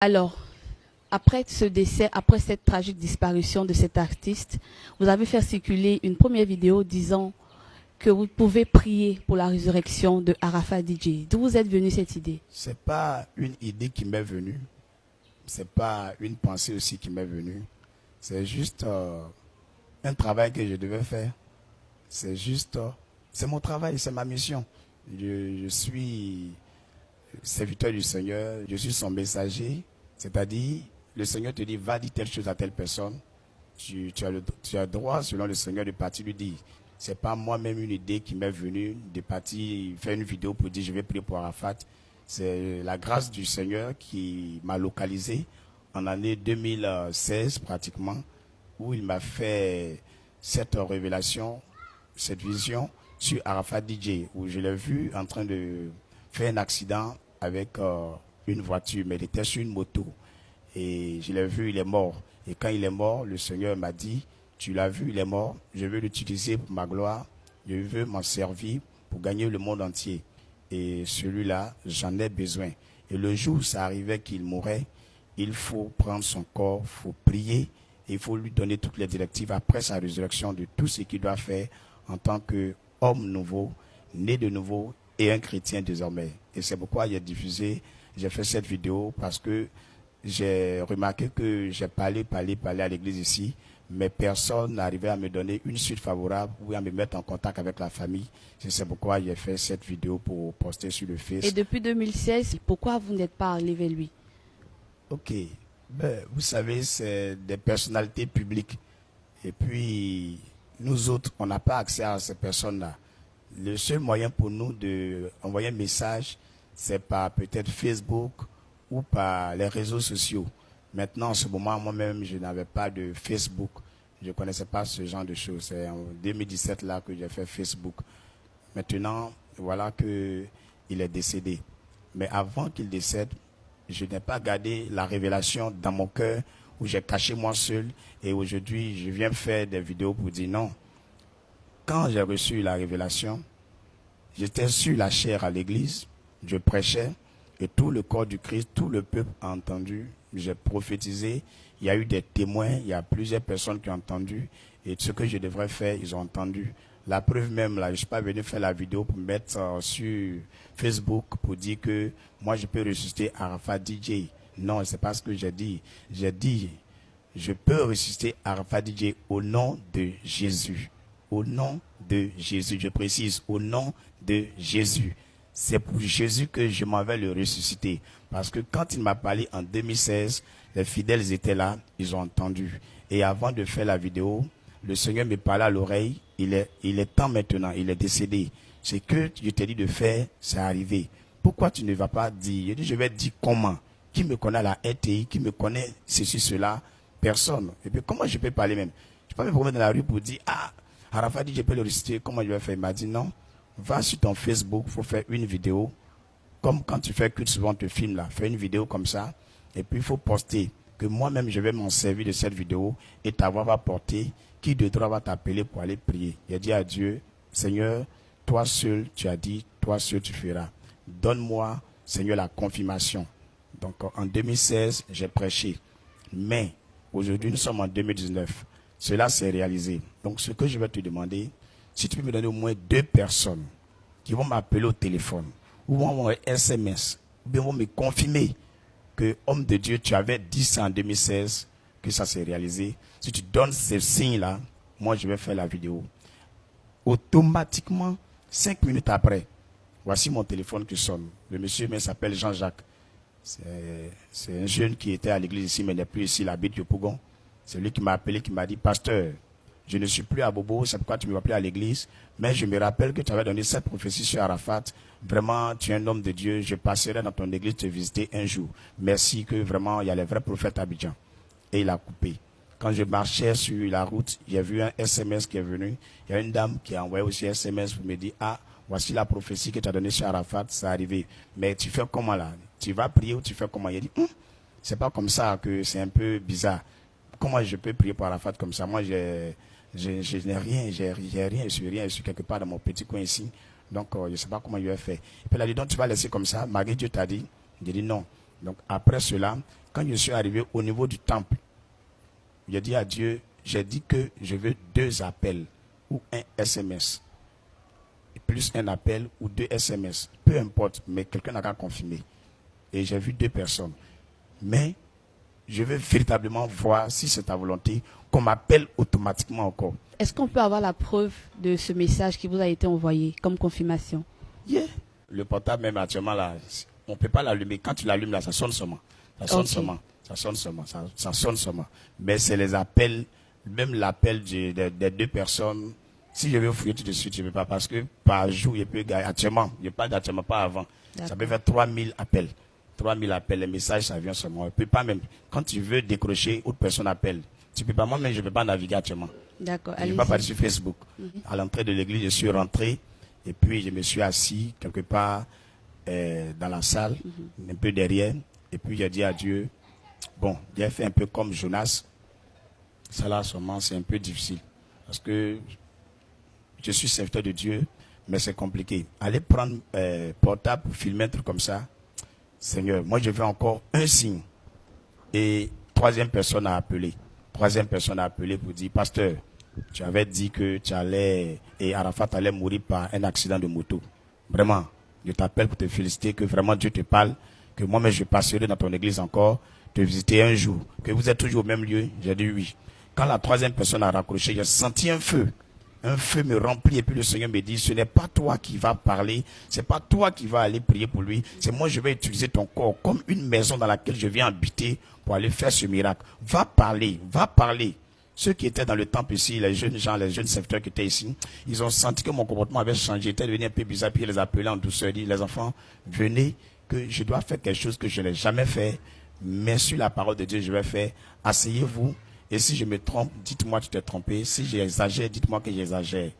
Alors, après ce décès, après cette tragique disparition de cet artiste, vous avez fait circuler une première vidéo disant que vous pouvez prier pour la résurrection de Arafat DJ. D'où vous êtes venue cette idée? C'est pas une idée qui m'est venue. C'est pas une pensée aussi qui m'est venue. C'est juste un travail que je devais faire. C'est juste, c'est mon travail, c'est ma mission. Je suis serviteur du Seigneur, je suis son messager. C'est-à-dire, le Seigneur te dit, va dire telle chose à telle personne. Tu as droit, selon le Seigneur, de partir lui dire. C'est pas moi-même une idée qui m'est venue de partir faire une vidéo pour dire je vais prier pour Arafat. C'est la grâce du Seigneur qui m'a localisé en année 2016 pratiquement, où il m'a fait cette révélation, cette vision sur Arafat DJ, où je l'ai vu en train de faire un accident avec une voiture, mais il était sur une moto. Et je l'ai vu, il est mort. Et quand il est mort, le Seigneur m'a dit, tu l'as vu, il est mort, je veux l'utiliser pour ma gloire, je veux m'en servir pour gagner le monde entier. Et celui-là, j'en ai besoin. Et le jour où ça arrivait qu'il mourrait, il faut prendre son corps, il faut prier, et il faut lui donner toutes les directives après sa résurrection de tout ce qu'il doit faire en tant qu'homme nouveau, né de nouveau et un chrétien désormais. Et c'est pourquoi j'ai fait cette vidéo parce que j'ai remarqué que j'ai parlé à l'église ici, mais personne n'arrivait à me donner une suite favorable ou à me mettre en contact avec la famille. C'est pourquoi j'ai fait cette vidéo pour poster sur le Facebook. Et depuis 2016, pourquoi vous n'êtes pas allé vers lui? Ok. Ben, vous savez, c'est des personnalités publiques. Et puis, nous autres, on n'a pas accès à ces personnes-là. Le seul moyen pour nous d'envoyer un message, c'est par peut-être Facebook ou par les réseaux sociaux. Maintenant, en ce moment, moi-même, je n'avais pas de Facebook. Je ne connaissais pas ce genre de choses. C'est en 2017 là que j'ai fait Facebook. Maintenant, voilà qu'il est décédé. Mais avant qu'il décède, je n'ai pas gardé la révélation dans mon cœur où j'ai caché moi seul. Et aujourd'hui, je viens faire des vidéos pour dire non. Quand j'ai reçu la révélation, j'étais sur la chair à l'église, je prêchais, et tout le corps du Christ, tout le peuple a entendu. J'ai prophétisé, il y a eu des témoins, il y a plusieurs personnes qui ont entendu, et ce que je devrais faire, ils ont entendu. La preuve même, là, je ne suis pas venu faire la vidéo pour mettre sur Facebook pour dire que moi je peux ressusciter Arafat DJ. Non, c'est pas ce que j'ai dit. J'ai dit, je peux ressusciter Arafat DJ au nom de Jésus. Au nom de Jésus, je précise, au nom de Jésus. C'est pour Jésus que je m'en vais le ressusciter. Parce que quand il m'a parlé en 2016, les fidèles étaient là, ils ont entendu. Et avant de faire la vidéo, le Seigneur me parlait à l'oreille, il est temps maintenant, il est décédé. Ce que je t'ai dit de faire, c'est arrivé. Pourquoi tu ne vas pas dire? Je dis, je vais dire comment? Qui me connaît à la RTI, qui me connaît ceci, cela? Personne. Et puis comment je peux parler même? Je peux pas me promener dans la rue pour dire, ah, Arafat dit, je peux le réciter, comment je vais faire? Il m'a dit, non, va sur ton Facebook, il faut faire une vidéo. Comme quand tu fais culte, souvent on te filme là, fais une vidéo comme ça, et puis il faut poster que moi-même je vais m'en servir de cette vidéo et ta voix va porter, qui de droit va t'appeler pour aller prier. Il a dit à Dieu, Seigneur, toi seul tu as dit, toi seul tu feras. Donne-moi, Seigneur, la confirmation. Donc en 2016, j'ai prêché. Mais aujourd'hui, nous sommes en 2019. Cela s'est réalisé. Donc ce que je vais te demander, si tu peux me donner au moins 2 personnes qui vont m'appeler au téléphone, ou vont m'envoyer un SMS, ou bien vont me confirmer que, homme de Dieu, tu avais dit ça en 2016, que ça s'est réalisé. Si tu donnes ces signes-là, moi je vais faire la vidéo. Automatiquement, 5 minutes après, voici mon téléphone qui sonne. Le monsieur s'appelle Jean-Jacques. C'est un jeune qui était à l'église ici, mais n'est plus ici, il habite au Pougon. C'est lui qui m'a appelé, qui m'a dit, pasteur, je ne suis plus à Bobo, c'est pourquoi tu me vas appeler à l'église. Mais je me rappelle que tu avais donné cette prophétie sur Arafat. Vraiment, tu es un homme de Dieu. Je passerai dans ton église te visiter un jour. Merci que vraiment, il y a les vrais prophètes à Abidjan. Et il a coupé. Quand je marchais sur la route, j'ai vu un SMS qui est venu. Il y a une dame qui a envoyé aussi un SMS pour me dire, ah, voici la prophétie que tu as donnée sur Arafat, ça arrivé. Mais tu fais comment là? Tu vas prier ou tu fais comment? Il a dit, c'est pas comme ça, que c'est un peu bizarre. Comment je peux prier pour Arafat comme ça? Moi, je n'ai rien, j'ai rien, je suis quelque part dans mon petit coin ici. Donc, je ne sais pas comment il a fait. Et puis, elle a dit, donc, tu vas laisser comme ça. Marie, Dieu t'a dit. J'ai dit non. Donc, après cela, Quand je suis arrivé au niveau du temple, j'ai dit à Dieu, j'ai dit que je veux 2 appels ou un SMS. Plus un appel ou 2 SMS. Peu importe, mais quelqu'un n'a qu'à confirmer. Et j'ai vu 2 personnes. Mais je veux véritablement voir si c'est ta volonté qu'on m'appelle automatiquement encore. Est-ce qu'on peut avoir la preuve de ce message qui vous a été envoyé comme confirmation? Yeah. Le portable même actuellement là, on ne peut pas l'allumer. Quand tu l'allumes là, ça sonne seulement. Ça sonne seulement. Ça sonne seulement. Ça sonne seulement. Mais c'est les appels, même l'appel des 2 personnes. Si je veux fouiller tout de suite, je ne peux pas. Parce que par jour, il peut gagner. Actuellement, il n'y a pas d'actuellement, pas avant. Ça peut faire 3000 appels. 3000 appels, les messages, ça vient seulement. On ne peut pas même. Quand tu veux décrocher, autre personne appelle. Tu peux pas, moi-même, je ne peux pas naviguer actuellement. D'accord. Je ne peux pas parler sur Facebook. À l'entrée de l'église, je suis rentré. Et puis, je me suis assis quelque part dans la salle, un peu derrière. Et puis, j'ai dit à Dieu, bon, j'ai fait un peu comme Jonas. Ça là, seulement, c'est un peu difficile. Parce que je suis serviteur de Dieu, mais c'est compliqué. Aller prendre portable pour filmer un truc comme ça, Seigneur, moi je veux encore un signe. Et 3e personne a appelé. 3e personne a appelé pour dire, pasteur, tu avais dit que tu allais, et Arafat allait mourir par un accident de moto. Vraiment, je t'appelle pour te féliciter, que vraiment Dieu te parle, que moi-même je passerai dans ton église encore, te visiter un jour, que vous êtes toujours au même lieu. J'ai dit oui. Quand la 3e personne a raccroché, j'ai senti un feu. Un feu me remplit et puis le Seigneur me dit, ce n'est pas toi qui vas parler, c'est pas toi qui vas aller prier pour lui, c'est moi je vais utiliser ton corps comme une maison dans laquelle je viens habiter pour aller faire ce miracle. Va parler, va parler. Ceux qui étaient dans le temple ici, les jeunes gens, les jeunes serviteurs qui étaient ici, ils ont senti que mon comportement avait changé, j'étais devenu un peu bizarre, puis ils les appelaient en douceur, dit, les enfants, venez, que je dois faire quelque chose que je n'ai jamais fait, mais sur la parole de Dieu je vais faire, asseyez-vous. Et si je me trompe, dites-moi que tu t'es trompé. Si j'exagère, dites-moi que j'exagère.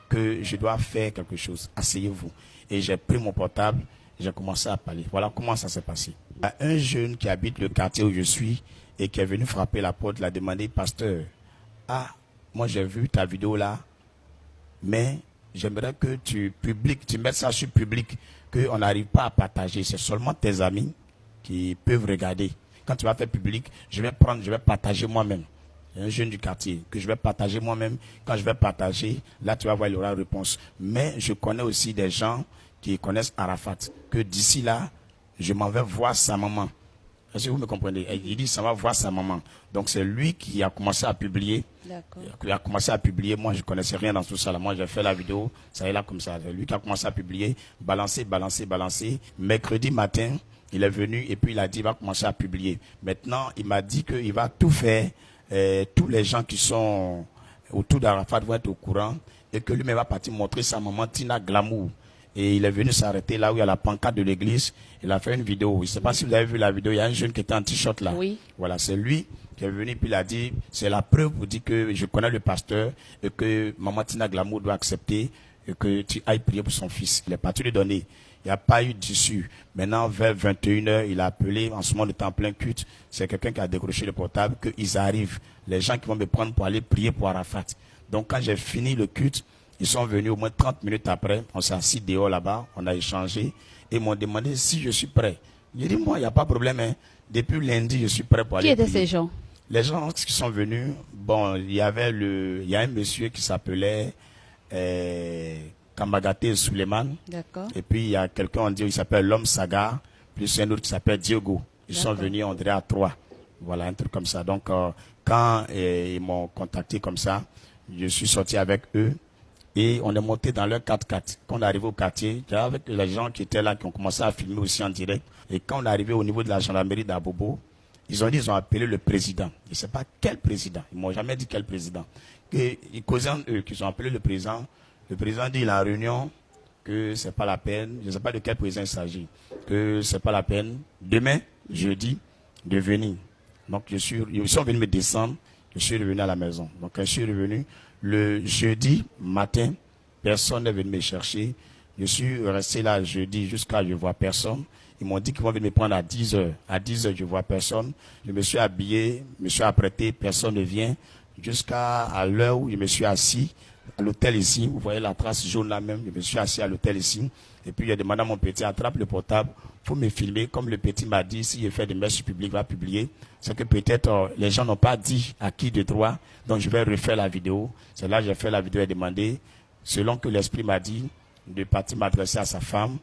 Que je dois faire quelque chose. Asseyez-vous. Et j'ai pris mon portable, j'ai commencé à parler. Voilà comment ça s'est passé. Il y a un jeune qui habite le quartier où je suis et qui est venu frapper la porte, il a demandé, pasteur, ah, moi j'ai vu ta vidéo là, mais j'aimerais que tu mettes ça sur public, qu'on n'arrive pas à partager. C'est seulement tes amis qui peuvent regarder. Quand tu vas faire public, je vais partager moi-même. Un jeune du quartier que je vais partager moi-même. Quand je vais partager, là tu vas voir, il y aura réponse. Mais je connais aussi des gens qui connaissent Arafat, que d'ici là, je m'en vais voir sa maman. Est-ce que vous me comprenez? Il dit, ça va voir sa maman. Donc c'est lui qui a commencé à publier. Il a commencé à publier. Moi, je ne connaissais rien dans tout ça. Moi, j'ai fait la vidéo. Ça est là comme ça. C'est lui qui a commencé à publier. Balancer. Mercredi matin, il est venu et puis il a dit, il va commencer à publier. Maintenant, il m'a dit qu'il va tout faire. Tous les gens qui sont autour d'Arafat vont être au courant et que lui-même va partir montrer sa maman Tina Glamour. Et il est venu s'arrêter là où il y a la pancarte de l'église. Il a fait une vidéo. Je ne sais pas si vous avez vu la vidéo. Il y a un jeune qui était en t-shirt là. Oui. Voilà, c'est lui qui est venu puis il a dit, c'est la preuve pour dire que je connais le pasteur et que maman Tina Glamour doit accepter et que tu ailles prier pour son fils. Il est parti lui donner. Il n'y a pas eu d'issue. Maintenant, vers 21h, il a appelé, en ce moment, le temps plein culte. C'est quelqu'un qui a décroché le portable, qu'ils arrivent. Les gens qui vont me prendre pour aller prier pour Arafat. Donc, quand j'ai fini le culte, ils sont venus au moins 30 minutes après. On s'est assis dehors là-bas, on a échangé. Et ils m'ont demandé si je suis prêt. J'ai dit, moi, il n'y a pas de problème. Hein. Depuis lundi, je suis prêt pour aller prier. Qui étaient ces gens? Les gens qui sont venus, bon, il y a un monsieur qui s'appelait... Kambagate Suleiman. D'accord. Et puis il y a quelqu'un, on dit, il s'appelle l'homme Saga, plus un autre qui s'appelle Diogo. Ils sont venus, on dirait à 3. Voilà, un truc comme ça. Donc quand ils m'ont contacté comme ça, je suis sorti avec eux et on est monté dans leur 4x4. Quand on est arrivé au quartier, avec les gens qui étaient là, qui ont commencé à filmer aussi en direct. Et quand on est arrivé au niveau de la gendarmerie d'Abobo, ils ont dit, ils ont appelé le président. Je ne sais pas quel président. Ils ne m'ont jamais dit quel président. Ils causaient eux, qu'ils ont appelé le président. Le président dit à la réunion que c'est pas la peine, je ne sais pas de quel président il s'agit, que c'est pas la peine, demain, jeudi, de venir. Donc ils sont venus me descendre, je suis revenu à la maison. Donc quand je suis revenu, le jeudi matin, personne n'est venu me chercher. Je suis resté là jeudi jusqu'à je ne vois personne. Ils m'ont dit qu'ils vont venir me prendre à 10h. À 10h, je ne vois personne. Je me suis habillé, je me suis apprêté, personne ne vient. Jusqu'à l'heure où je me suis assis, à l'hôtel ici. Vous voyez la trace jaune là même. Je me suis assis à l'hôtel ici. Et puis, il a demandé à mon petit, attrape le portable. Il faut me filmer. Comme le petit m'a dit, si je fais des messages publics, va publier. C'est que peut-être les gens n'ont pas dit à qui de droit. Donc, je vais refaire la vidéo. C'est là que j'ai fait la vidéo et demandé, selon que l'esprit m'a dit, de partir m'adresser à sa femme,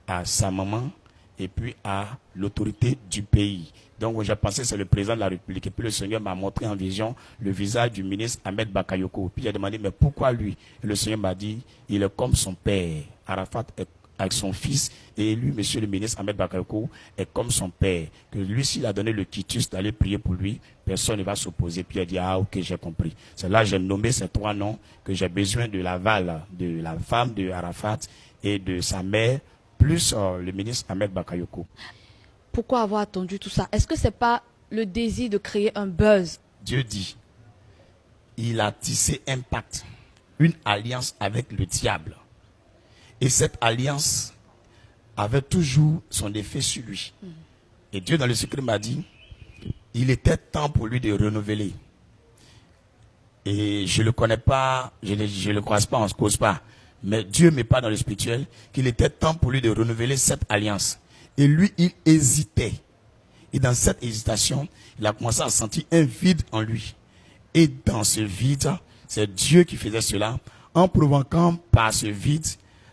à sa maman, et puis à l'autorité du pays. Donc, j'ai pensé que c'est le président de la République. Et puis, le Seigneur m'a montré en vision le visage du ministre Ahmed Bakayoko. Puis, j'ai demandé, mais pourquoi lui? Et le Seigneur m'a dit, il est comme son père. Arafat est avec son fils. Et lui, monsieur le ministre Ahmed Bakayoko, est comme son père. Que lui, s'il a donné le quitus d'aller prier pour lui, personne ne va s'opposer. Puis, il a dit, ah, ok, j'ai compris. C'est là que j'ai nommé ces 3 noms, que j'ai besoin de l'aval de la femme de Arafat et de sa mère, plus le ministre Ahmed Bakayoko. Pourquoi avoir attendu tout ça? Est-ce que c'est pas le désir de créer un buzz? Dieu dit, il a tissé un pacte, une alliance avec le diable. Et cette alliance avait toujours son effet sur lui. Et Dieu dans le secret m'a dit, il était temps pour lui de renouveler. Et je ne le connais pas, je ne le croise pas, on ne se cause pas. Mais Dieu me parle dans le spirituel qu'il était temps pour lui de renouveler cette alliance. Et lui, il hésitait. Et dans cette hésitation, il a commencé à sentir un vide en lui. Et dans ce vide, c'est Dieu qui faisait cela, en provoquant par ce vide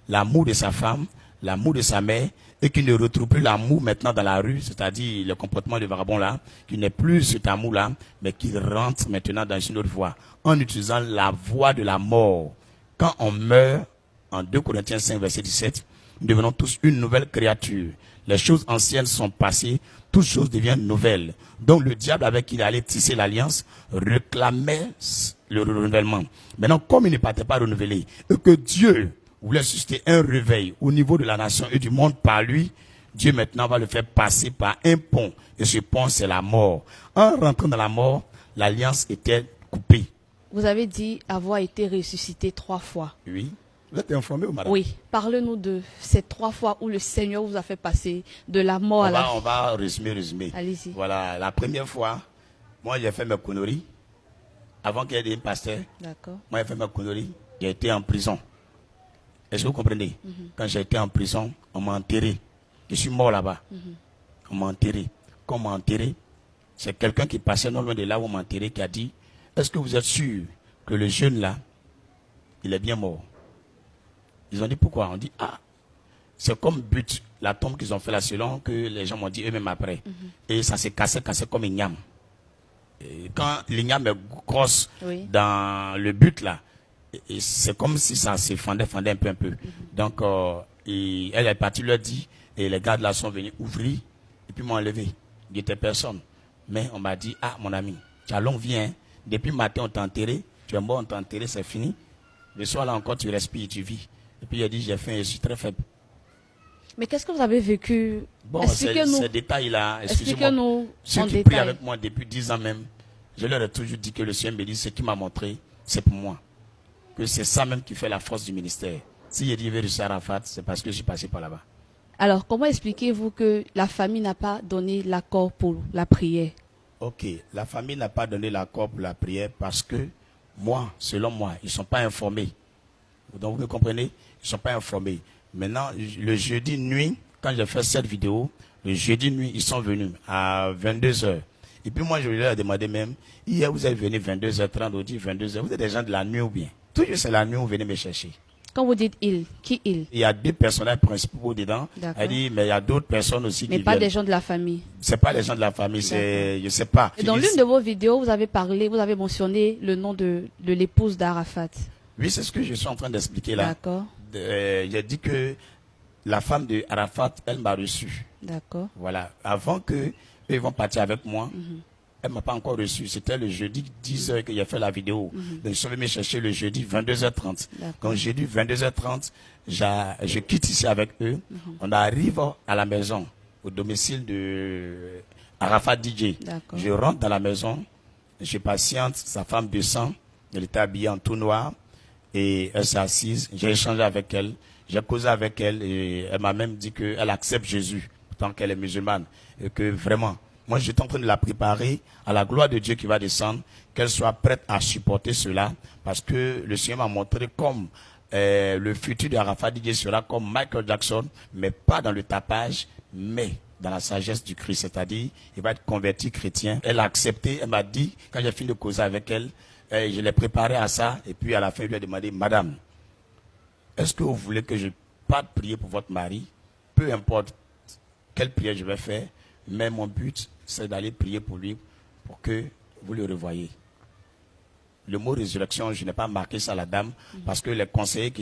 l'amour de sa femme, l'amour de sa mère, et qu'il ne retrouve plus l'amour maintenant dans la rue, c'est-à-dire le comportement de vagabond là, qu'il n'est plus cet amour-là, mais qu'il rentre maintenant dans une autre voie, en utilisant la voie de la mort. Quand on meurt, en 2 Corinthiens 5, verset 17, nous devenons tous une nouvelle créature. Les choses anciennes sont passées, toutes choses deviennent nouvelles. Donc le diable avec qui il allait tisser l'alliance réclamait le renouvellement. Maintenant, comme il ne partait pas renouveler, et que Dieu voulait susciter un réveil au niveau de la nation et du monde par lui, Dieu maintenant va le faire passer par un pont. Et ce pont, c'est la mort. En rentrant dans la mort, l'alliance était coupée. Vous avez dit avoir été ressuscité 3 fois. Oui. Vous êtes informé ou madame? Oui. Parlez-nous de ces 3 fois où le Seigneur vous a fait passer de la mort à la vie. On va résumer. Allez-y. Voilà, la première fois, moi j'ai fait mes conneries. Avant qu'il y ait des pasteurs, D'accord. moi j'ai fait mes conneries. J'ai été en prison. Est-ce que vous comprenez? Quand j'ai été en prison, on m'a enterré. Je suis mort là-bas. On m'a enterré. Quand on m'a enterré, c'est quelqu'un qui passait non loin de là où on m'a enterré qui a dit, est-ce que vous êtes sûr que le jeune là, il est bien mort? Ils ont dit pourquoi? On dit, ah, c'est comme but, la tombe qu'ils ont fait là, selon que les gens m'ont dit eux-mêmes après. Et ça s'est cassé comme une yam. Et quand l'igname est grosse dans le but là, et c'est comme si ça se fendait un peu. Donc, elle est partie, leur dit, et les gardes là sont venus ouvrir, et puis m'ont enlevé. Il n'y était personne. Mais on m'a dit, ah mon ami, tu as long vie, hein? Depuis le matin on t'a enterré, tu es mort, on t'a enterré, c'est fini. Le soir là encore tu respires, tu vis. Et puis il a dit, j'ai faim, je suis très faible. Mais qu'est-ce que vous avez vécu? Bon, ces détails-là, excusez-moi. Ceux qui prient avec moi depuis 10 ans même, je leur ai toujours dit que le Seigneur me dit, ce qu'il m'a montré, c'est pour moi. Que c'est ça même qui fait la force du ministère. Si j'ai dit, je vais réussir à Arafat, c'est parce que je suis passé par là-bas. Alors, comment expliquez-vous que la famille n'a pas donné l'accord pour la prière? Ok, la famille n'a pas donné l'accord pour la prière parce que moi, selon moi, ils ne sont pas informés. Donc vous me comprenez? Ils ne sont pas informés. Maintenant, le jeudi nuit, quand j'ai fait cette vidéo, le jeudi nuit, ils sont venus à 22h. Et puis moi, je leur ai demandé même, hier vous êtes venus 22h30, on dit 22h, vous êtes des gens de la nuit ou bien? Toujours c'est la nuit où vous venez me chercher. Quand vous dites il, qui il? Il y a 2 personnages principaux dedans. Elle dit, mais il y a d'autres personnes aussi qui viennent. Mais pas des gens de la famille. C'est pas les gens de la famille, c'est, je sais pas. Et dans l'une de vos vidéos, vous avez mentionné le nom de l'épouse d'Arafat. Oui, c'est ce que je suis en train d'expliquer là. D'accord. J'ai dit que la femme de Arafat, elle m'a reçu. D'accord. Voilà. Avant que eux vont partir avec moi, elle m'a pas encore reçu. C'était le jeudi 10h que j'ai fait la vidéo. Donc je suis venu me chercher le jeudi 22h30. Donc jeudi 22h30, je quitte ici avec eux. On arrive à la maison, au domicile de Arafat DJ. Je rentre dans la maison, je patiente, sa femme descend, elle était habillée en tout noir. Et elle s'est assise, j'ai échangé avec elle, j'ai causé avec elle et elle m'a même dit qu'elle accepte Jésus, tant qu'elle est musulmane. Et que vraiment, Moi, j'étais en train de la préparer à la gloire de Dieu qui va descendre, qu'elle soit prête à supporter cela, parce que le Seigneur m'a montré comme le futur d'Arafat Didier sera comme Michael Jackson, mais pas dans le tapage, mais dans la sagesse du Christ, c'est-à-dire, il va être converti chrétien. Elle a accepté, elle m'a dit, quand j'ai fini de causer avec elle, je l'ai préparé à ça, et puis à la fin, je lui ai demandé, Madame, est-ce que vous voulez que je parte prier pour votre mari? Peu importe quelle prière je vais faire, mais mon but, c'est d'aller prier pour lui, pour que vous le revoyez. Le mot résurrection, je n'ai pas marqué ça à la dame, parce que les conseillers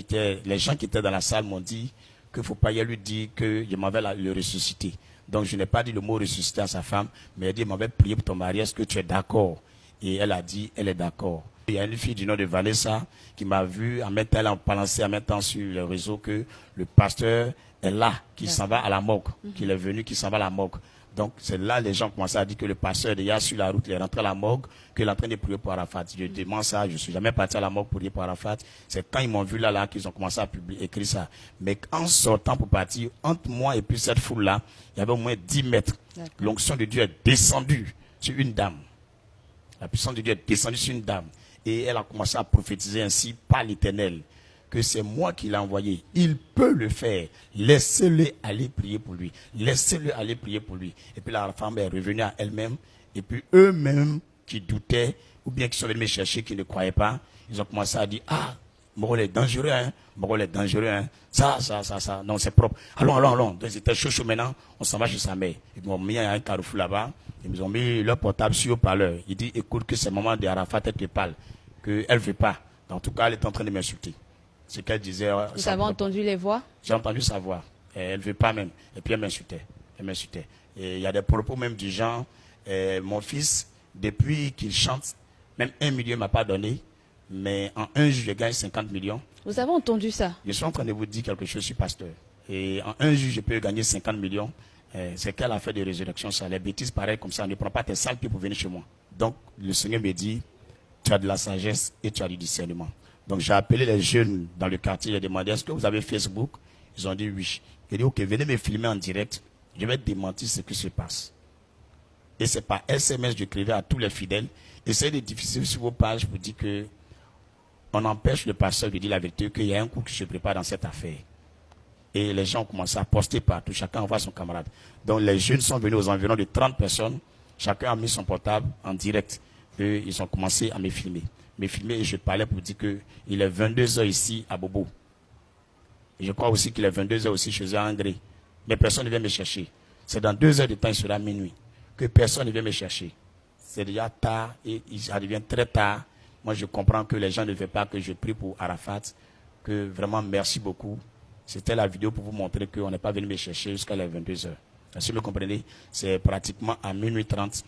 les gens qui étaient dans la salle m'ont dit qu'il ne faut pas lui dire que je m'en vais le ressusciter. Donc je n'ai pas dit le mot ressusciter à sa femme, mais elle a dit, je m'en vais prier pour ton mari, est-ce que tu es d'accord? Et elle a dit, elle est d'accord. Il y a une fille du nom de Vanessa qui m'a vu en même temps, elle a balancé en même temps sur le réseau que le pasteur est là, qui s'en va à la morgue, qu'il est venu, qui s'en va à la morgue. Donc c'est là les gens commençaient à dire que le pasteur est déjà sur la route, il est rentré à la morgue, qu'il est en train de prier pour Arafat. Je demande ça, je ne suis jamais parti à la morgue pour prier pour Arafat. C'est quand ils m'ont vu là qu'ils ont commencé à écrire ça. Mais en sortant pour partir, entre moi et puis cette foule-là, il y avait au moins 10 mètres. L'onction de Dieu est descendue sur une dame. La puissance de Dieu est descendue sur une dame. Et elle a commencé à prophétiser ainsi par l'Éternel, que c'est moi qui l'ai envoyé. Il peut le faire. Laissez-le aller prier pour lui. Laissez-le aller prier pour lui. Et puis la femme est revenue à elle-même. Et puis eux-mêmes qui doutaient, ou bien qui sont venus me chercher, qui ne croyaient pas, ils ont commencé à dire, ah, mon rôle est dangereux, hein. Mon rôle est dangereux, hein. Ça. Non, c'est propre. Allons. Donc ils étaient chaud maintenant. On s'en va chez sa mère. Ils m'ont mis à un carrefour là-bas. Ils ont mis leur portable sur le parleur. Il dit, écoute, que c'est maman de Arafat, elle te parle. Qu'elle ne veut pas. En tout cas, elle est en train de m'insulter. Ce qu'elle disait. Vous avez entendu les voix? J'ai entendu sa voix. Elle ne veut pas même. Et puis elle m'insultait. Et il y a des propos même du genre, mon fils, depuis qu'il chante, même 1 million ne m'a pas donné, mais en un jour, je gagne 50 millions. Vous avez entendu ça? Je suis en train de vous dire quelque chose, je suis pasteur. Et en un jour, je peux gagner 50 millions. C'est qu'elle a fait des résurrections, ça. Les bêtises pareilles comme ça, ne prends pas tes sales pieds pour venir chez moi. Donc, le Seigneur me dit, tu as de la sagesse et tu as du discernement. Donc j'ai appelé les jeunes dans le quartier, j'ai demandé, est-ce que vous avez Facebook? Ils ont dit oui. J'ai dit, ok, venez me filmer en direct, je vais démentir ce qui se passe. Et c'est par SMS, je écrivais à tous les fidèles, essayez de diffuser sur vos pages pour dire que on empêche le pasteur de dire la vérité, qu'il y a un coup qui se prépare dans cette affaire. Et les gens ont commencé à poster partout, chacun envoie son camarade. Donc les jeunes sont venus aux environs de 30 personnes, chacun a mis son portable en direct, et ils ont commencé à me filmer. Et je parlais pour dire qu'il est 22h ici à Bobo. Et je crois aussi qu'il est 22h aussi chez eux à André. Mais personne ne vient me chercher. C'est dans 2 heures de temps, il sera minuit. Que personne ne vient me chercher. C'est déjà tard et ça devient très tard. Moi, je comprends que les gens ne veulent pas que je prie pour Arafat. Que vraiment, merci beaucoup. C'était la vidéo pour vous montrer qu'on n'est pas venu me chercher jusqu'à les 22h. Si vous me comprenez, c'est pratiquement à minuit 30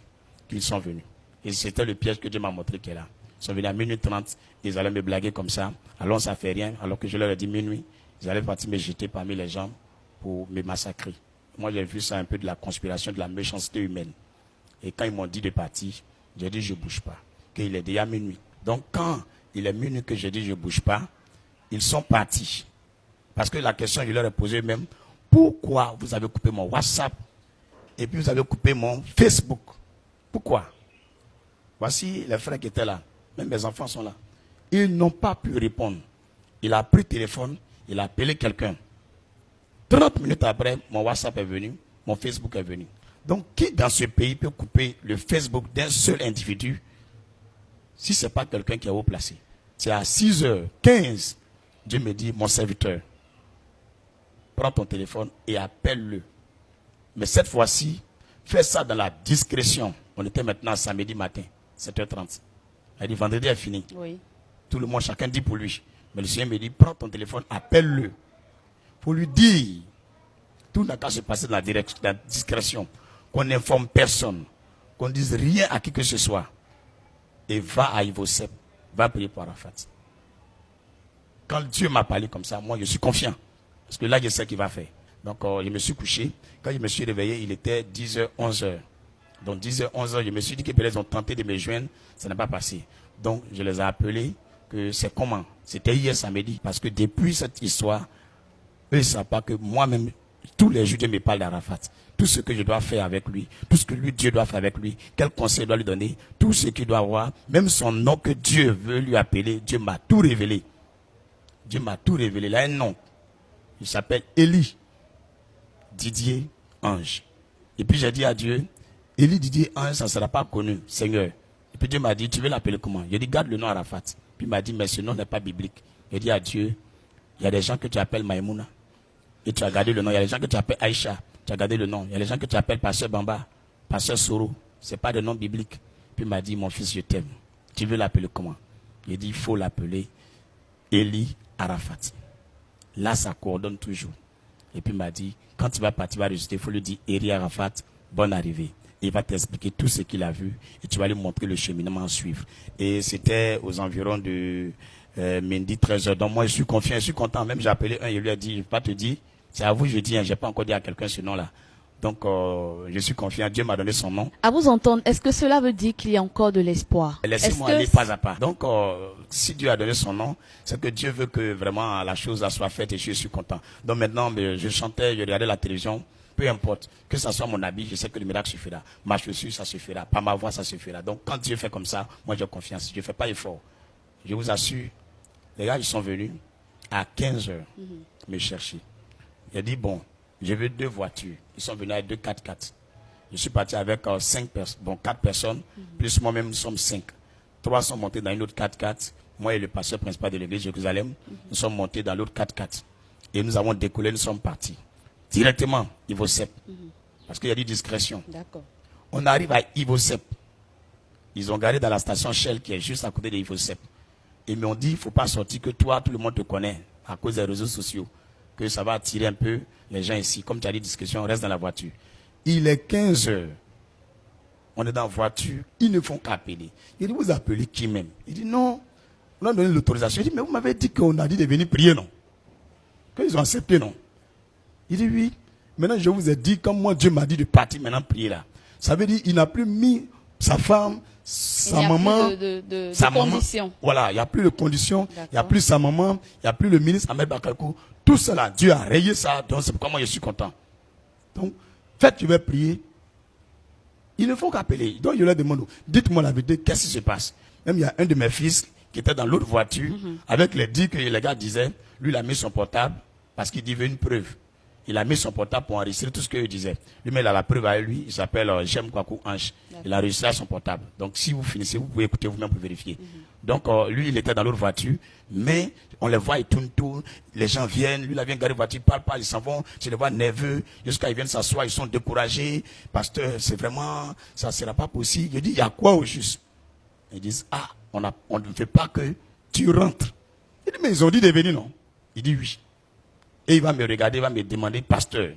qu'ils sont venus. Et c'était le piège que Dieu m'a montré qui est là. Ils sont venus à minuit 30, ils allaient me blaguer comme ça. Alors ça ne fait rien, alors que je leur ai dit minuit, ils allaient partir me jeter parmi les gens pour me massacrer. Moi j'ai vu ça un peu de la conspiration, de la méchanceté humaine. Et quand ils m'ont dit de partir, j'ai dit je ne bouge pas, qu'il est déjà minuit. Donc quand il est minuit que j'ai dit je ne bouge pas, ils sont partis. Parce que la question je leur ai posée même, pourquoi vous avez coupé mon WhatsApp et puis vous avez coupé mon Facebook? Pourquoi? Voici les frères qui étaient là. Même mes enfants sont là. Ils n'ont pas pu répondre. Il a pris le téléphone, il a appelé quelqu'un. 30 minutes après, mon WhatsApp est venu, mon Facebook est venu. Donc, qui dans ce pays peut couper le Facebook d'un seul individu si ce n'est pas quelqu'un qui est haut placé? C'est à 6h15, Dieu me dit, mon serviteur, prends ton téléphone et appelle-le. Mais cette fois-ci, fais ça dans la discrétion. On était maintenant samedi matin, 7h30. Elle dit, vendredi est fini. Oui. Tout le monde, chacun dit pour lui. Mais le Seigneur me dit, prends ton téléphone, appelle-le. Pour lui dire, tout n'a qu'à se passer dans la discrétion. Qu'on n'informe personne. Qu'on ne dise rien à qui que ce soit. Et va à Ivosep. Va prier pour Arafat. Quand Dieu m'a parlé comme ça, moi je suis confiant. Parce que là, je sais qu'il va faire. Donc, je me suis couché. Quand je me suis réveillé, il était 10h, 11h. Donc 10h, 11h, je me suis dit que peut-être ils ont tenté de me joindre, ça n'a pas passé. Donc je les ai appelés, que c'est comment? C'était hier samedi, parce que depuis cette histoire, eux ne savent pas que moi-même, Tous les jours, Dieu me parle d'Arafat. Tout ce que je dois faire avec lui, tout ce que lui, Dieu doit faire avec lui, quel conseil doit lui donner, tout ce qu'il doit avoir, même son nom que Dieu veut lui appeler, Dieu m'a tout révélé. Dieu m'a tout révélé. Il a un nom. Il s'appelle Élie Didier Ange. Et puis j'ai dit à Dieu, Élie Didier Ange, ça ne sera pas connu, Seigneur. Et puis Dieu m'a dit, tu veux l'appeler comment? J'ai dit, garde le nom Arafat. Puis il m'a dit, mais ce nom n'est pas biblique. J'ai dit à Dieu, il y a des gens que tu appelles Maïmouna. Et tu as gardé le nom. Il y a des gens que tu appelles Aïcha. Tu as gardé le nom. Il y a des gens que tu appelles Pasteur Bamba, Pasteur Soro. Ce n'est pas de nom biblique. Puis il m'a dit, mon fils, je t'aime. Tu veux l'appeler comment? Il dit, il faut l'appeler Élie Arafat. Là, ça coordonne toujours. Et puis il m'a dit, quand tu vas partir, tu vas résister, il faut lui dire, Élie Arafat, bonne arrivée. Il va t'expliquer tout ce qu'il a vu et tu vas lui montrer le cheminement à suivre. Et c'était aux environs de midi 13h. Donc moi, je suis confiant, je suis content. Même j'ai appelé un, il lui a dit, je ne vais pas te dire, c'est à vous, je dis, hein, je n'ai pas encore dit à quelqu'un ce nom-là. Donc, je suis confiant. Dieu m'a donné son nom. À vous entendre, est-ce que cela veut dire qu'il y a encore de l'espoir? Laissez-moi aller pas à pas. Donc, si Dieu a donné son nom, c'est que Dieu veut que vraiment la chose soit faite et je suis content. Donc maintenant, je chantais, je regardais la télévision, peu importe, que ça soit mon habit, je sais que le miracle suffira. Ma chaussure, ça suffira. Pas ma voix, ça suffira. Donc, quand Dieu fait comme ça, moi j'ai confiance. Je ne fais pas effort. Je vous assure, les gars, ils sont venus à 15h me chercher. Il a dit, bon, je veux 2 voitures. Ils sont venus avec 2 4x4. Je suis parti avec 4 personnes, plus moi-même, nous sommes 5. 3 sont montés dans une autre 4x4. Moi et le pasteur principal de l'église de Jérusalem, nous sommes montés dans l'autre 4x4. Et nous avons décollé, nous sommes partis. Directement, Ivosep. Parce qu'il y a dit discrétion. D'accord. On arrive à Ivosep. Ils ont garé dans la station Shell qui est juste à côté de Ivosep. Ils m'ont dit, il ne faut pas sortir, que toi, tout le monde te connaît à cause des réseaux sociaux. Que ça va attirer un peu les gens ici. Comme tu as dit, discussion, on reste dans la voiture. Il est 15h. On est dans la voiture. Ils ne font qu'appeler. Il dit, vous appelez qui même? Il dit, non. On a donné l'autorisation. Il dit, mais vous m'avez dit qu'on a dit de venir prier, non? Qu'ils ont accepté, non? Il dit, oui. Maintenant, je vous ai dit, comme moi, Dieu m'a dit de partir maintenant prier là. Ça veut dire, il n'a plus mis sa femme, sa maman, sa condition. Voilà, il n'y a plus de conditions, il n'y a plus sa maman, il n'y a plus le ministre Ahmed Bakakou. Tout cela, Dieu a rayé ça, donc c'est pourquoi moi je suis content. Donc, faites, tu vas prier. Ils ne font qu'appeler. Donc, je leur demande, dites-moi la vérité, qu'est-ce qui se passe? Même il y a un de mes fils qui était dans l'autre voiture, avec les dits que les gars disaient, lui, il a mis son portable, parce qu'il dit, veut une preuve. Il a mis son portable pour enregistrer tout ce qu'il disait. Lui-même, il a la preuve avec lui. Il s'appelle Jem Kwaku Ange. Il a enregistré son portable. Donc, si vous finissez, vous pouvez écouter vous-même pour vérifier. Donc, lui, il était dans l'autre voiture. Mais, on les voit, ils tournent tout. Les gens viennent. Lui, il vient garer la voiture. Ils parlent, ils s'en vont. Tu les vois nerveux. Jusqu'à ils viennent s'asseoir. Ils sont découragés. Pasteur, c'est vraiment, ça ne sera pas possible. Je dis, il y a quoi au juste? Ils disent, ah, on ne fait pas que tu rentres. Il dit, mais ils ont dit de venir, non? Il dit, oui. Et il va me regarder, il va me demander, pasteur,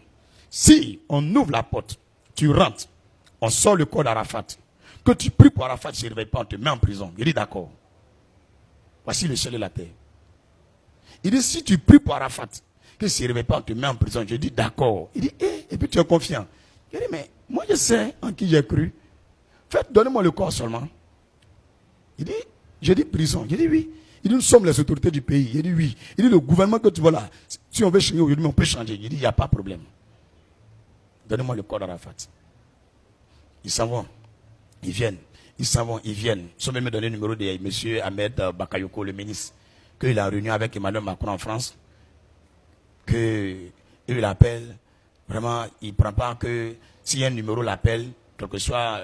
si on ouvre la porte, tu rentres, on sort le corps d'Arafat, que tu pries pour Arafat, tu ne se réveilles pas, on te met en prison. Il dit d'accord. Voici le ciel et la terre. Il dit, si tu pries pour Arafat, que tu ne se réveilles pas, on te met en prison. Je dis d'accord. Il dit, et puis tu es confiant. Il dit, mais moi je sais en qui j'ai cru. Faites, donnez-moi le corps seulement. Il dit, j'ai dit prison. Je dis oui. Il dit, nous sommes les autorités du pays. Il dit oui. Il dit, le gouvernement que tu vois là, si on veut changer aujourd'hui, on peut changer. Il dit, il n'y a pas de problème. Donnez-moi le corps d'Arafat. Ils s'en vont. Ils viennent. Ils s'en vont. Ils viennent. Ils sont même donné le numéro de M. Ahmed Bakayoko, le ministre, qu'il a réuni avec Emmanuel Macron en France. Il appelle. Vraiment, il ne prend pas que s'il y a un numéro, l'appelle, quel que soit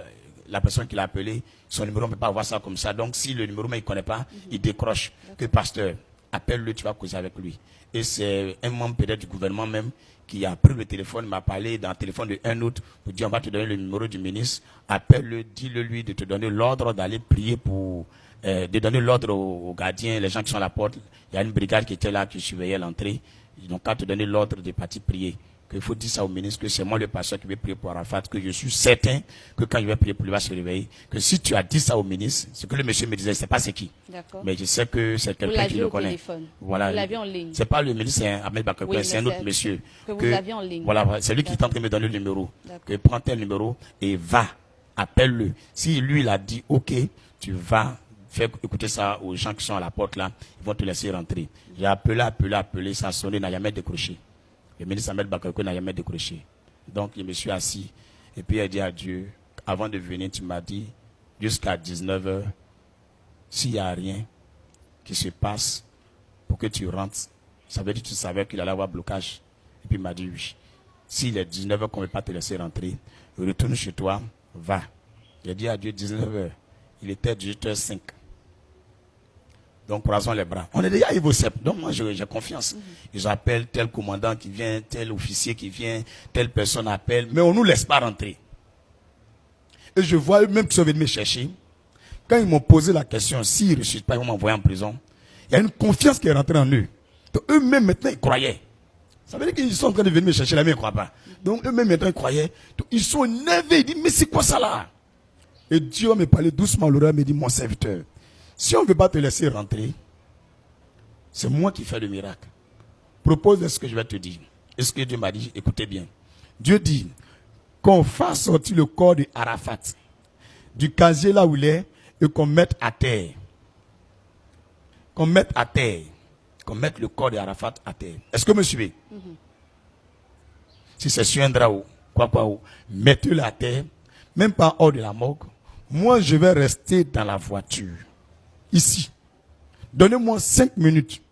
la personne qui l'a appelé, son numéro, on ne peut pas avoir ça comme ça. Donc, si le numéro, il ne connaît pas, il décroche. Que pasteur, appelle-le, tu vas causer avec lui. Et c'est un membre peut-être du gouvernement même qui a pris le téléphone, m'a parlé dans le téléphone d'un autre pour dire, on va te donner le numéro du ministre. Appelle-le, dis-le lui de te donner l'ordre d'aller prier pour, de donner l'ordre aux gardiens, les gens qui sont à la porte. Il y a une brigade qui était là, qui surveillait l'entrée. Donc, à te donner l'ordre de partir prier. Qu'il faut dire ça au ministre, que c'est moi le pasteur qui vais prier pour Arafat, que je suis certain que quand je vais prier pour lui, il va se réveiller. Que si tu as dit ça au ministre, ce que le monsieur me disait, c'est pas c'est qui. Mais je sais que c'est quelqu'un qui le connaît. Téléphone. Voilà. Vous l'aviez en ligne. C'est pas le ministre, c'est Ahmed Bakayoko, oui, c'est un autre monsieur. Que vous l'aviez en ligne. Voilà, c'est lui qui est en train de me donner le numéro. Que prends tel numéro et va, appelle-le. Si lui, il a dit, ok, tu vas faire écouter ça aux gens qui sont à la porte là, ils vont te laisser rentrer. J'ai appelé, ça a sonné, n'a jamais décroché. Le ministre Ahmed Bakayoko n'a jamais décroché. Donc, je me suis assis et puis il a dit à Dieu, avant de venir, tu m'as dit, jusqu'à 19h, s'il n'y a rien qui se passe pour que tu rentres, ça veut dire que tu savais qu'il allait avoir blocage. Et puis il m'a dit oui. S'il est 19h qu'on ne veut pas te laisser rentrer, retourne chez toi, va. J'ai dit à Dieu 19h. Il était 18h05. Donc, croisons les bras. On est déjà à Ivosep. Donc, moi, j'ai confiance. J'appelle tel commandant qui vient, tel officier qui vient, telle personne appelle, mais on ne nous laisse pas rentrer. Et je vois eux-mêmes qui sont venus me chercher. Quand ils m'ont posé la question, s'ils ne ressuscitent pas, ils vont m'envoyer en prison. Il y a une confiance qui est rentrée en eux. Donc, eux-mêmes, maintenant, ils croyaient. Ça veut dire qu'ils sont en train de venir me chercher, là, mais ils ne croient pas. Donc, eux-mêmes, maintenant, ils croyaient. Donc, ils sont énervés. Ils disent, mais c'est quoi ça là? Et Dieu me parlait doucement à l'oreille, me dit, mon serviteur, si on ne veut pas te laisser rentrer, c'est moi qui fais le miracle. Propose ce que je vais te dire. Et ce que Dieu m'a dit, écoutez bien. Dieu dit qu'on fasse sortir le corps de Arafat du casier là où il est et qu'on mette à terre. Qu'on mette à terre. Qu'on mette le corps de Arafat à terre. Est-ce que vous me suivez? Si c'est sur un drap ou quoi, mettez-le à terre, même pas hors de la morgue. Moi, je vais rester dans la voiture. Ici. Donnez-moi 5 minutes.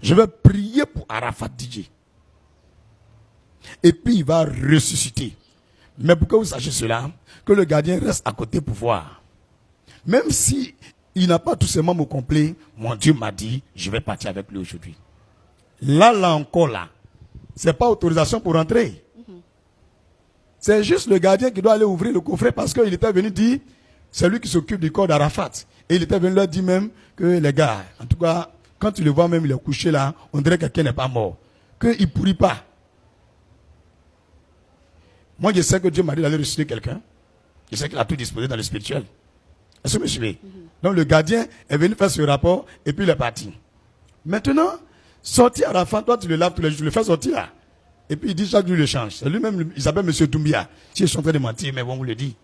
Je vais prier pour Arafat DJ. Et puis il va ressusciter. Mais pour que vous sachiez cela, que le gardien reste à côté pour voir. Même si il n'a pas tous ses membres complets, mon Dieu m'a dit, je vais partir avec lui aujourd'hui. Là encore, c'est pas autorisation pour rentrer. C'est juste le gardien qui doit aller ouvrir le coffret parce qu'il était venu dire, c'est lui qui s'occupe du corps d'Arafat. Et il était venu leur dire même que les gars, en tout cas, quand tu le vois même, il est couché là, on dirait que quelqu'un n'est pas mort. Qu'il ne pourrit pas. Moi, je sais que Dieu m'a dit d'aller ressusciter quelqu'un. Je sais qu'il a tout disposé dans le spirituel. Est-ce que vous me suivez? Donc le gardien est venu faire ce rapport et puis il est parti. Maintenant, sortir Arafat, toi tu le laves tous les jours, tu le fais sortir là. Et puis il dit chaque jour il le change. C'est lui-même, il s'appelle M. Doumbia. Si je suis en train de mentir, mais bon, vous le dit.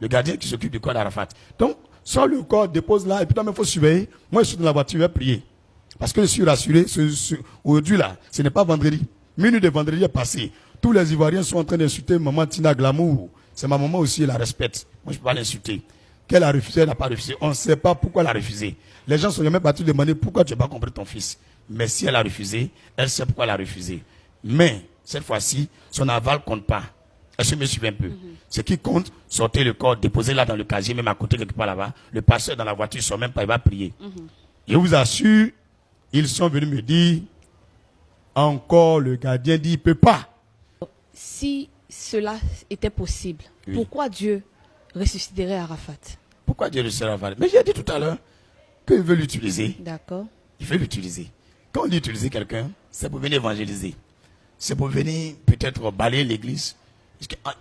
Le gardien qui s'occupe du corps d'Arafat. Donc, sort le corps, dépose là, et puis toi, il faut surveiller. Moi, je suis dans la voiture, je vais prier. Parce que je suis rassuré, aujourd'hui là, ce n'est pas vendredi. Minute de vendredi est passée. Tous les Ivoiriens sont en train d'insulter maman Tina Glamour. C'est ma maman aussi, elle la respecte. Moi, je ne peux pas l'insulter. Qu'elle a refusé, elle n'a pas refusé. On ne sait pas pourquoi elle a refusé. Les gens sont jamais partis demander pourquoi tu n'as pas compris ton fils. Mais si elle a refusé, elle sait pourquoi elle a refusé. Mais, cette fois-ci, son aval ne compte pas. Est-ce que je me suivez un peu? Ce qui compte, sortez le corps, déposez là dans le casier, même à côté quelque part là-bas. Le pasteur dans la voiture ne sort même pas, il va prier. Je vous assure, ils sont venus me dire, encore le gardien dit, il ne peut pas. Si cela était possible, pourquoi Dieu ressusciterait Arafat? Pourquoi Dieu ressusciterait Arafat? Mais j'ai dit tout à l'heure qu'il veut l'utiliser. D'accord. Il veut l'utiliser. Quand on dit utiliser quelqu'un, c'est pour venir évangéliser. C'est pour venir peut-être balayer l'église.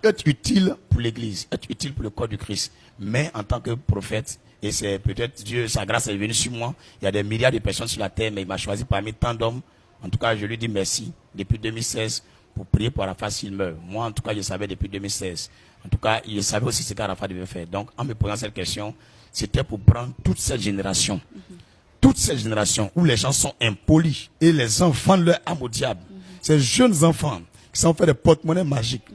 Être utile pour l'église, être utile pour le corps du Christ. Mais en tant que prophète, et c'est peut-être Dieu, sa grâce est venue sur moi. Il y a des milliards de personnes sur la terre, mais il m'a choisi parmi tant d'hommes. En tout cas, je lui dis merci depuis 2016 pour prier pour Arafat s'il meurt. Moi, en tout cas, je savais depuis 2016. En tout cas, il savait aussi ce qu'Arafat devait faire. Donc, en me posant cette question, c'était pour prendre toute cette génération. Toute cette génération où les gens sont impolis et les enfants leur âme au diable. Ces jeunes enfants qui sont fait des porte-monnaies magiques.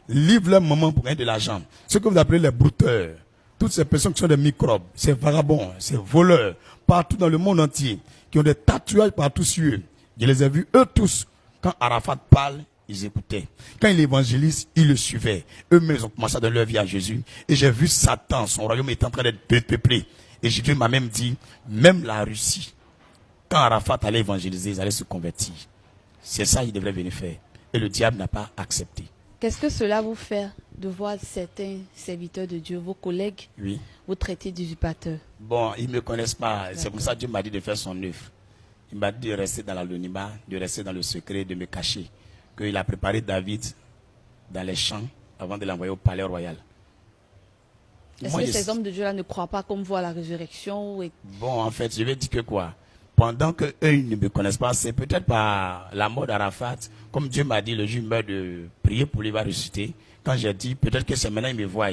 Livrent leur maman pour gagner de l'argent. Ce que vous appelez les brouteurs. Toutes ces personnes qui sont des microbes, ces vagabonds, ces voleurs, partout dans le monde entier, qui ont des tatouages partout sur eux. Je les ai vus, eux tous. Quand Arafat parle, ils écoutaient. Quand il évangélise, ils le suivaient. Eux-mêmes, ils ont commencé à donner leur vie à Jésus. Et j'ai vu Satan, son royaume est en train d'être peuplé. Et Jésus m'a même dit, même la Russie, quand Arafat allait évangéliser, ils allaient se convertir. C'est ça qu'il devrait venir faire. Et le diable n'a pas accepté. Qu'est-ce que cela vous fait de voir certains serviteurs de Dieu, vos collègues, vous traiter d'usurpateur? Bon, ils ne me connaissent pas. C'est pour ça que Dieu m'a dit de faire son œuvre. Il m'a dit de rester dans l'anonymat, de rester dans le secret, de me cacher. Qu'il a préparé David dans les champs avant de l'envoyer au palais royal. Est-ce que ces hommes de Dieu-là ne croient pas comme vous à la résurrection? Bon, en fait, je vais dire que quoi? Pendant qu'eux, ils ne me connaissent pas, c'est peut-être par la mort d'Arafat. Comme Dieu m'a dit, le jour meurt de prier pour lui, va ressusciter. Quand j'ai dit, peut-être que c'est maintenant ils me voient.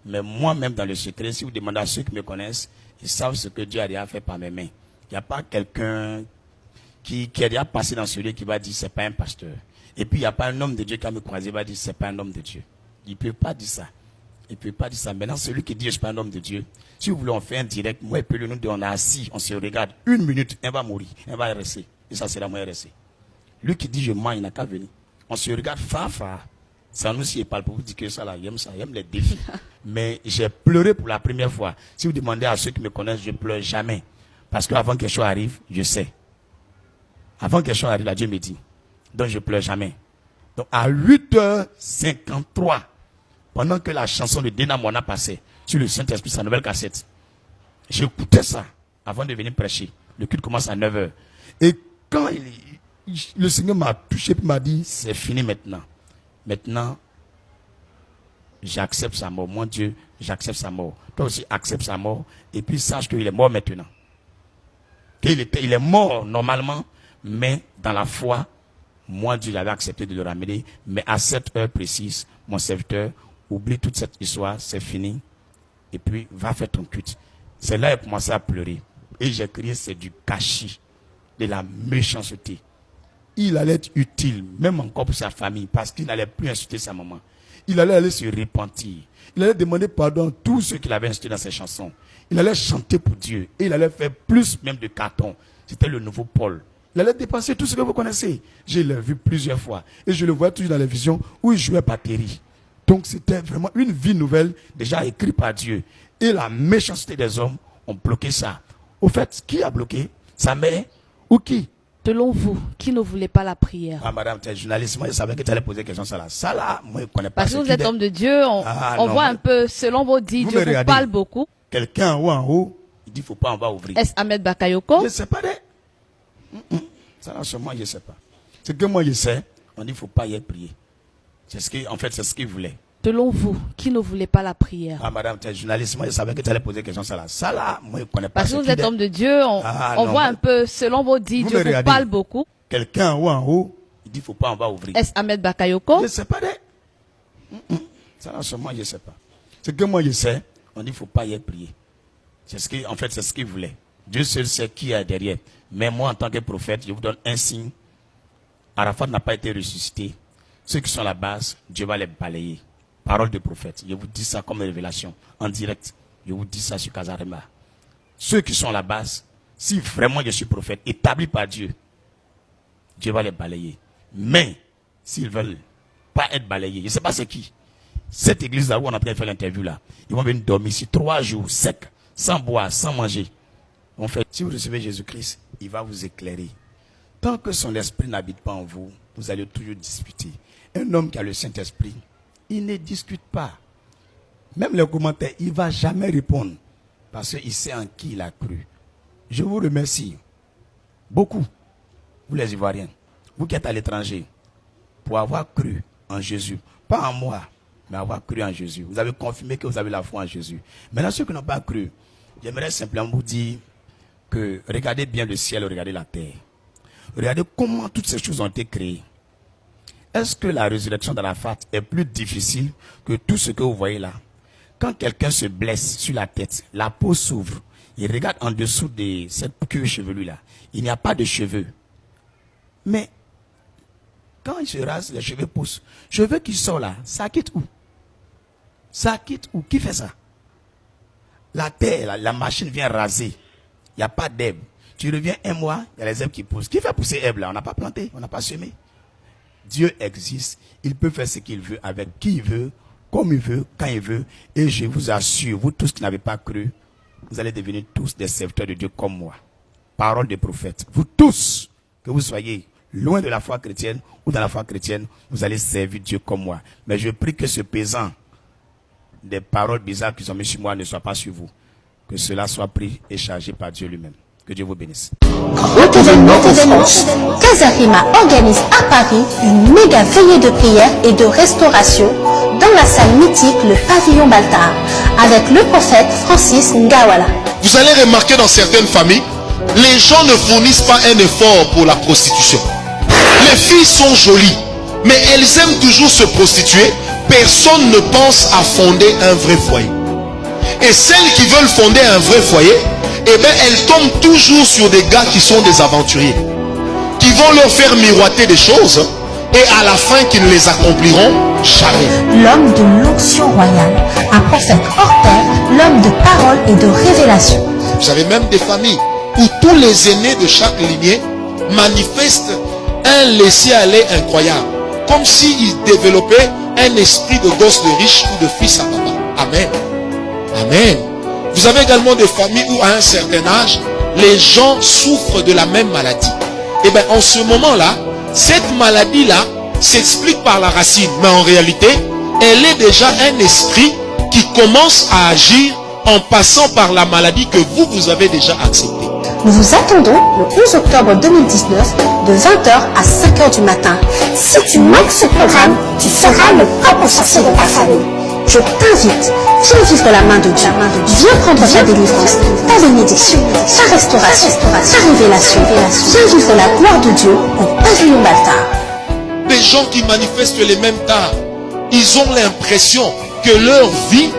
Mais moi-même, dans le secret, si vous demandez à ceux qui me connaissent, ils savent ce que Dieu a déjà fait par mes mains. Il n'y a pas quelqu'un qui a déjà passé dans ce lieu qui va dire, c'est pas un pasteur. Et puis il n'y a pas un homme de Dieu qui va me croiser, il va dire c'est pas un homme de Dieu. Il ne peut pas dire ça. Il ne peut pas dire ça. Maintenant, celui qui dit je ne suis pas un homme de Dieu, si vous voulez, on fait un direct, moi et puis nous deux, on est assis, on se regarde, 1 minute, elle va mourir, elle va rester. Et ça sera moi RSC. Lui qui dit je mens, il n'a qu'à venir. On se regarde, ça nous s'y parle pour vous dire que ça là, il aime les défis. Mais j'ai pleuré pour la première fois. Si vous demandez à ceux qui me connaissent, je pleure jamais. Parce qu'avant que quelque chose arrive, je sais. Avant que quelque chose arrive, là, Dieu me dit. Donc je pleure jamais. Donc à 8h53, pendant que la chanson de Dena Mona passait sur le Saint-Esprit, sa nouvelle cassette, j'écoutais ça avant de venir prêcher. Le culte commence à 9h. Et quand le Seigneur m'a touché et m'a dit, c'est fini maintenant. Maintenant, j'accepte sa mort. Mon Dieu, j'accepte sa mort. Toi aussi, accepte sa mort. Et puis, sache qu'il est mort maintenant. Il est mort normalement, mais dans la foi, moi, Dieu l'avait accepté de le ramener. Mais à cette heure précise, mon serviteur, oublie toute cette histoire, c'est fini. Et puis, va faire ton culte. C'est là qu'il a commencé à pleurer. Et j'ai crié, c'est du gâchis, de la méchanceté. Il allait être utile, même encore pour sa famille, parce qu'il n'allait plus insulter sa maman. Il allait aller se repentir. Il allait demander pardon à tous ceux qu'il avait insultés dans ses chansons. Il allait chanter pour Dieu. Et il allait faire plus même de carton. C'était le nouveau Paul. Il allait dépasser tout ce que vous connaissez. Je l'ai vu plusieurs fois. Et je le voyais toujours dans les visions où il jouait batterie. Donc c'était vraiment une vie nouvelle, déjà écrite par Dieu. Et la méchanceté des hommes ont bloqué ça. Au fait, qui a bloqué? Sa mère ou qui? Selon vous, qui ne voulait pas la prière? Ah, madame, tu es journaliste, moi je savais que tu allais poser question sur ça. Ça là, moi je ne connais pas. Parce que vous êtes homme de Dieu, on voit un peu, selon vos dits, Dieu vous parle beaucoup. Quelqu'un en haut, il dit il ne faut pas, on va ouvrir. Est-ce Ahmed Bakayoko? Je ne sais pas. Ça là, moi je ne sais pas. Ce que moi je sais, on dit il ne faut pas y prier. En fait, c'est ce qu'il voulait. Selon vous, qui ne voulait pas la prière? Ah, madame, tu es journaliste, moi je savais que tu allais poser question sur ça. Ça là, moi je ne connais pas. Parce que vous êtes homme de Dieu, on voit un peu, selon vos dits, Dieu vous parle beaucoup. Quelqu'un en haut, il dit il ne faut pas, on va ouvrir. Est-ce Ahmed Bakayoko? Je ne sais pas. Ça là, moi je ne sais pas. Ce que moi je sais, on dit il ne faut pas y prier. En fait, c'est ce qu'il voulait. Dieu seul sait qui est derrière. Mais moi, en tant que prophète, je vous donne un signe. Arafat n'a pas été ressuscité. Ceux qui sont à la base, Dieu va les balayer. Parole de prophète. Je vous dis ça comme révélation, en direct. Je vous dis ça sur Kazarema. Ceux qui sont à la base, si vraiment je suis prophète, établi par Dieu, Dieu va les balayer. Mais, s'ils ne veulent pas être balayés, je ne sais pas c'est qui. Cette église-là où on est en train de faire l'interview là, ils vont venir dormir ici 3 jours secs, sans boire, sans manger. En fait, si vous recevez Jésus-Christ, il va vous éclairer. Tant que son esprit n'habite pas en vous, vous allez toujours discuter. Un homme qui a le Saint-Esprit, il ne discute pas. Même les commentaires, il ne va jamais répondre. Parce qu'il sait en qui il a cru. Je vous remercie. Beaucoup. Vous les Ivoiriens. Vous qui êtes à l'étranger. Pour avoir cru en Jésus. Pas en moi, mais avoir cru en Jésus. Vous avez confirmé que vous avez la foi en Jésus. Maintenant, ceux qui n'ont pas cru, j'aimerais simplement vous dire que regardez bien le ciel, regardez la terre. Regardez comment toutes ces choses ont été créées. Est-ce que la résurrection d'Arafat est plus difficile que tout ce que vous voyez là? Quand quelqu'un se blesse sur la tête, la peau s'ouvre. Il regarde en dessous de cette queue chevelue là. Il n'y a pas de cheveux. Mais quand il se rase, les cheveux poussent. Cheveux qui sont là, ça quitte où? Ça quitte où? Qui fait ça? La terre, la machine vient raser. Il n'y a pas d'herbe. Tu reviens un mois, il y a les herbes qui poussent. Qui fait pousser herbe là? On n'a pas planté, on n'a pas semé. Dieu existe. Il peut faire ce qu'il veut, avec qui il veut, comme il veut, quand il veut. Et je vous assure, vous tous qui n'avez pas cru, vous allez devenir tous des serviteurs de Dieu comme moi. Parole de prophète. Vous tous, que vous soyez loin de la foi chrétienne ou dans la foi chrétienne, vous allez servir Dieu comme moi. Mais je prie que ce pesant des paroles bizarres qui sont mises sur moi ne soit pas sur vous. Que cela soit pris et chargé par Dieu lui-même. Que Dieu vous bénisse. Autre événement en France, Kazarima organise à Paris une méga veillée de prière et de restauration dans la salle mythique Le Pavillon Baltard avec le prophète Francis Ngawala. Vous allez remarquer dans certaines familles, les gens ne fournissent pas un effort pour la prostitution. Les filles sont jolies, mais elles aiment toujours se prostituer. Personne ne pense à fonder un vrai foyer. Et celles qui veulent fonder un vrai foyer, eh bien, elles tombent toujours sur des gars qui sont des aventuriers, qui vont leur faire miroiter des choses et à la fin qui ne les accompliront jamais. L'homme de l'onction royale, un prophète hors pair, l'homme de parole et de révélation. Vous avez même des familles où tous les aînés de chaque lignée manifestent un laisser-aller incroyable, comme s'ils développaient un esprit de gosse de riche ou de fils à papa. Amen. Amen. Vous avez également des familles où à un certain âge, les gens souffrent de la même maladie. Et bien en ce moment-là, cette maladie-là s'explique par la racine. Mais en réalité, elle est déjà un esprit qui commence à agir en passant par la maladie que vous avez déjà acceptée. Nous vous attendons le 11 octobre 2019 de 20h à 5h du matin. Si tu manques ce programme, tu seras le propre sorcier de ta famille. Je t'invite, viens vivre la main de Dieu. Viens prendre ta délivrance, ta bénédiction, ta restauration, ta révélation. Viens vivre la gloire de Dieu au pavillon Baltard. Les gens qui manifestent les mêmes tares, ils ont l'impression que leur vie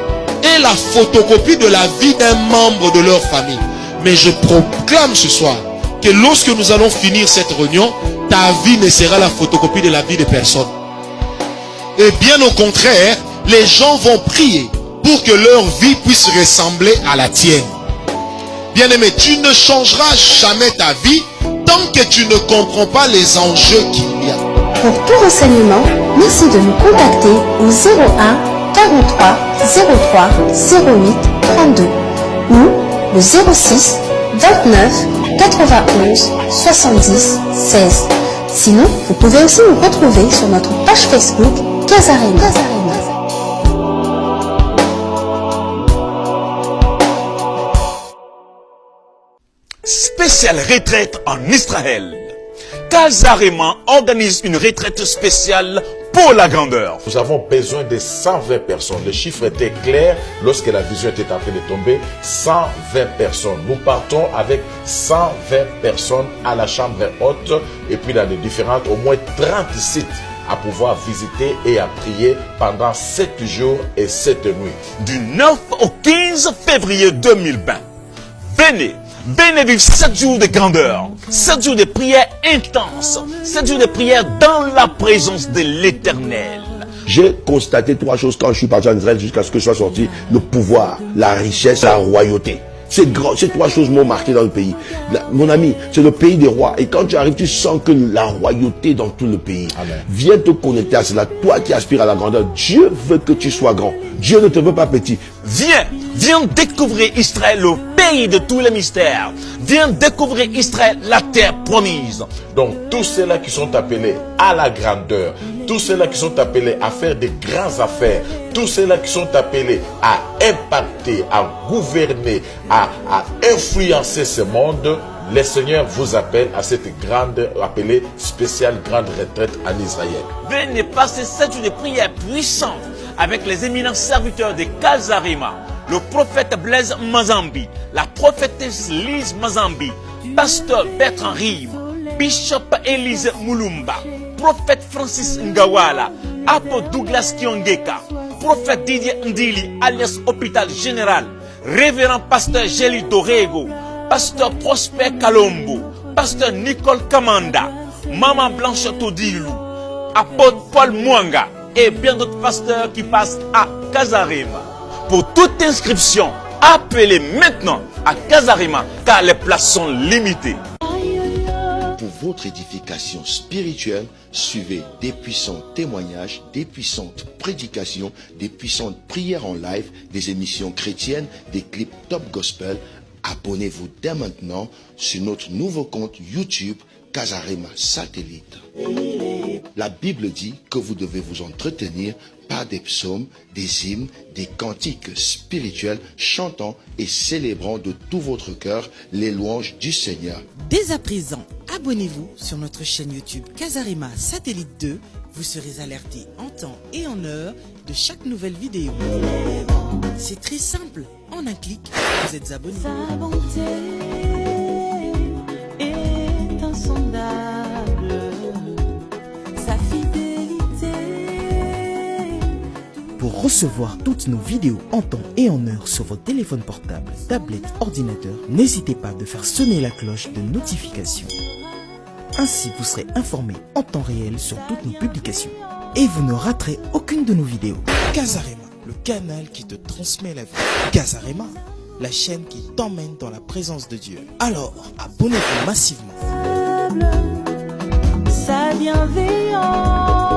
est la photocopie de la vie d'un membre de leur famille. Mais je proclame ce soir que lorsque nous allons finir cette réunion, ta vie ne sera la photocopie de la vie de personne. Et bien au contraire, les gens vont prier pour que leur vie puisse ressembler à la tienne. Bien-aimé, tu ne changeras jamais ta vie tant que tu ne comprends pas les enjeux qu'il y a. Pour tout renseignement, merci de nous contacter au 01 43 03 08 32 ou le 06 29 91 70 16. Sinon, vous pouvez aussi nous retrouver sur notre page Facebook Casarema. Spéciale retraite en Israël. Casarema organise une retraite spéciale pour la grandeur. Nous avons besoin de 120 personnes. Le chiffre était clair lorsque la vision était en train de tomber. 120 personnes. Nous partons avec 120 personnes à la chambre haute et puis dans les différentes, au moins 30 sites à pouvoir visiter et à prier pendant 7 jours et 7 nuits. Du 9 au 15 février 2020. Venez vivre 7 jours de grandeur, 7 jours de prière intense, 7 jours de prière dans la présence de l'Éternel. J'ai constaté 3 choses quand je suis parti en Israël jusqu'à ce que soit sorti: le pouvoir, la richesse, la royauté. Ces 3 choses m'ont marqué dans le pays. Mon ami, c'est le pays des rois. Et quand tu arrives, tu sens que la royauté est dans tout le pays. Amen. Viens te connecter à cela. Toi qui aspires à la grandeur, Dieu veut que tu sois grand. Dieu ne te veut pas petit. Viens découvrir Israël, le pays de tous les mystères. Viens découvrir Israël, la terre promise. Donc tous ceux-là qui sont appelés à la grandeur, tous ceux-là qui sont appelés à faire des grandes affaires, tous ceux-là qui sont appelés à impacter, à gouverner, à influencer ce monde, le Seigneur vous appelle à cette grande, appelée spéciale grande retraite en Israël. Venez passer 7 jours de prière puissante avec les éminents serviteurs de Casarema, le prophète Blaise Mazambi, la prophétesse Lise Mazambi, pasteur Bertrand Rive, Bishop Elise Moulumba, prophète Francis Ngawala, apôtre Douglas Kiongeka, prophète Didier Ndili alias Hôpital Général, révérend pasteur Gély Dorego, pasteur Prosper Kalombo, pasteur Nicole Kamanda, maman Blanche Todilou, apôtre Paul Mwanga et bien d'autres pasteurs qui passent à Casarema. Pour toute inscription, appelez maintenant à Casarema car les places sont limitées. Pour votre édification spirituelle, suivez des puissants témoignages, des puissantes prédications, des puissantes prières en live, des émissions chrétiennes, des clips top gospel. Abonnez-vous dès maintenant sur notre nouveau compte YouTube Casarema Satellite. La Bible dit que vous devez vous entretenir par des psaumes, des hymnes, des cantiques spirituels, chantant et célébrant de tout votre cœur les louanges du Seigneur. Dès à présent, abonnez-vous sur notre chaîne YouTube Casarema Satellite 2. Vous serez alerté en temps et en heure de chaque nouvelle vidéo. C'est très simple. En un clic, vous êtes abonné. Sa bonté est insondable. Sa fidélité. Pour recevoir toutes nos vidéos en temps et en heure sur votre téléphone portable, tablette, ordinateur, n'hésitez pas de faire sonner la cloche de notification. Ainsi, vous serez informé en temps réel sur toutes nos publications. Et vous ne raterez aucune de nos vidéos. Casarema, le canal qui te transmet la vie. Casarema, la chaîne qui t'emmène dans la présence de Dieu. Alors, abonnez-vous massivement. Sa bienveillance.